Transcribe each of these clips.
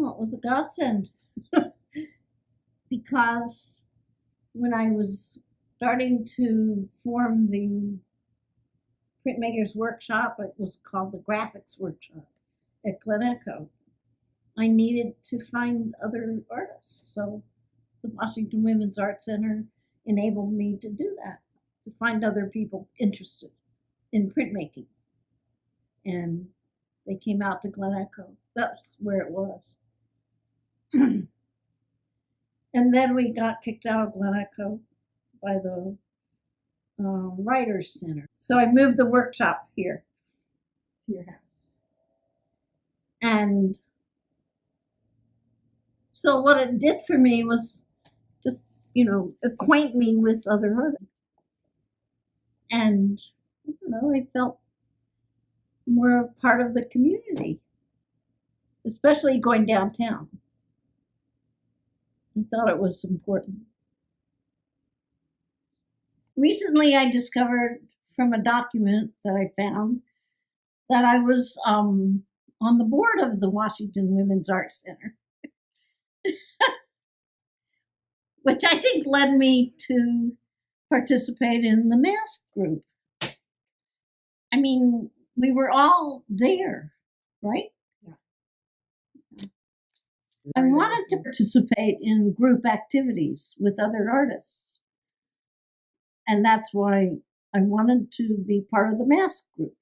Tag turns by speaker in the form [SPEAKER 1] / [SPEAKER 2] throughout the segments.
[SPEAKER 1] Well, it was a godsend. Because when I was starting to form the Printmakers Workshop, it was called the Graphics Workshop at Glen Echo, I needed to find other artists. So the Washington Women's Art Center enabled me to do that, to find other people interested in printmaking. And they came out to Glen Echo. That's where it was. And then we got kicked out of Glen Echo by the Writers Center. So I moved the workshop here to your house. And so what it did for me was just, acquaint me with other artists. And, I felt more a part of the community, especially going downtown. I thought it was important. Recently, I discovered from a document that I found that I was on the board of the Washington Women's Art Center, which I think led me to participate in the mask group. I mean, we were all there, right? I wanted to participate in group activities with other artists. And that's why I wanted to be part of the mask group.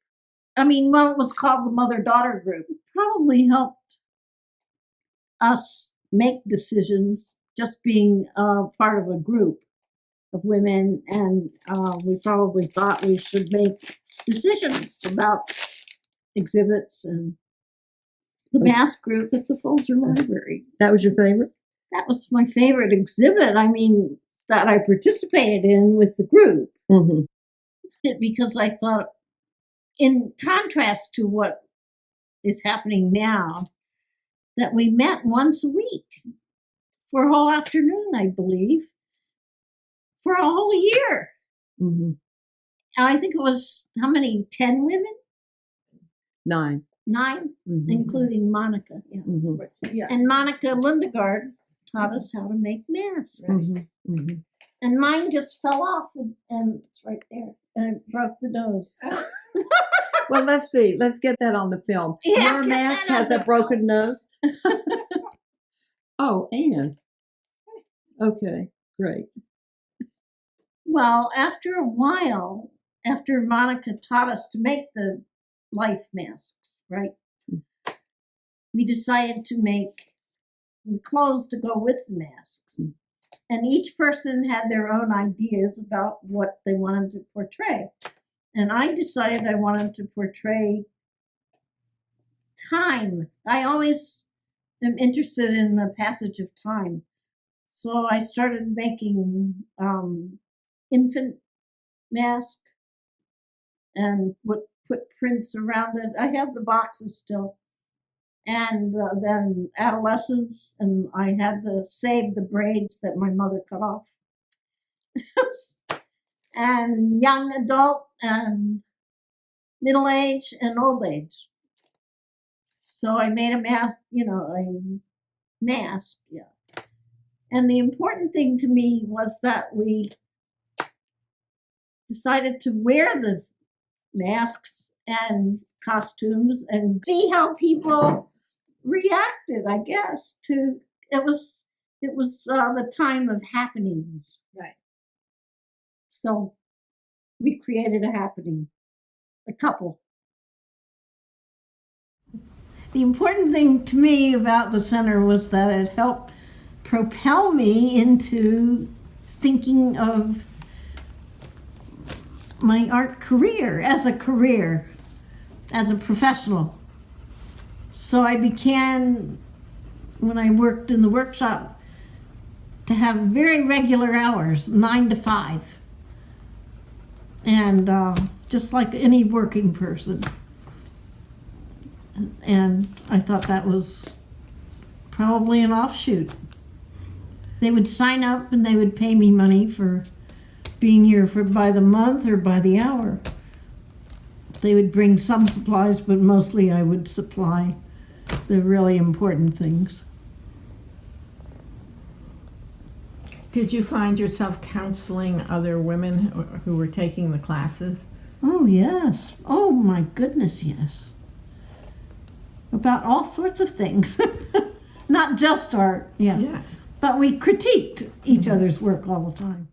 [SPEAKER 1] I mean, it was called the Mother-Daughter group. It probably helped us make decisions just being part of a group of women. And we probably thought we should make decisions about exhibits and the mask group at the Folger Library.
[SPEAKER 2] That was your favorite?
[SPEAKER 1] That was my favorite exhibit. I mean, that I participated in with the group.
[SPEAKER 2] Mm-hmm.
[SPEAKER 1] Because I thought, in contrast to what is happening now, that we met once a week for a whole afternoon, I believe, for a whole year.
[SPEAKER 2] Mm-hmm.
[SPEAKER 1] I think it was, how many, 10 women?
[SPEAKER 2] 9.
[SPEAKER 1] 9,
[SPEAKER 2] mm-hmm.
[SPEAKER 1] including Monica. Yeah.
[SPEAKER 2] Mm-hmm.
[SPEAKER 1] Yeah. And Monica Lundegard taught us how to make masks.
[SPEAKER 2] Mm-hmm. Mm-hmm.
[SPEAKER 1] And mine just fell off, and it's right there. And it broke the nose.
[SPEAKER 2] Well, let's see. Let's get that on the film.
[SPEAKER 1] Yeah,
[SPEAKER 2] your mask has a broken nose. Oh, Ann. Okay, great.
[SPEAKER 1] Well, after a while, after Monica taught us to make the life masks, right? We decided to make clothes to go with the masks. And each person had their own ideas about what they wanted to portray. And I decided I wanted to portray time. I always am interested in the passage of time. So I started making infant mask and put prints around it. I have the boxes still. And then adolescents, and I had to save the braids that my mother cut off. And young adult and middle age and old age. So I made a mask, yeah. And the important thing to me was that we decided to wear the masks and costumes and see how people reacted, I guess, to it was the time of happenings.
[SPEAKER 3] Right.
[SPEAKER 1] So we created a happening, a couple. The important thing to me about the center was that it helped propel me into thinking of my art career, as a professional. So I began, when I worked in the workshop, to have very regular hours, 9 to 5. And just like any working person. And I thought that was probably an offshoot. They would sign up and they would pay me money for being here by the month or by the hour. They would bring some supplies, but mostly I would supply the really important things.
[SPEAKER 3] Did you find yourself counseling other women who were taking the classes?
[SPEAKER 1] Oh, yes. Oh, my goodness, yes. About all sorts of things. Not just art, yeah.
[SPEAKER 3] Yeah.
[SPEAKER 1] But we critiqued each other's work all the time.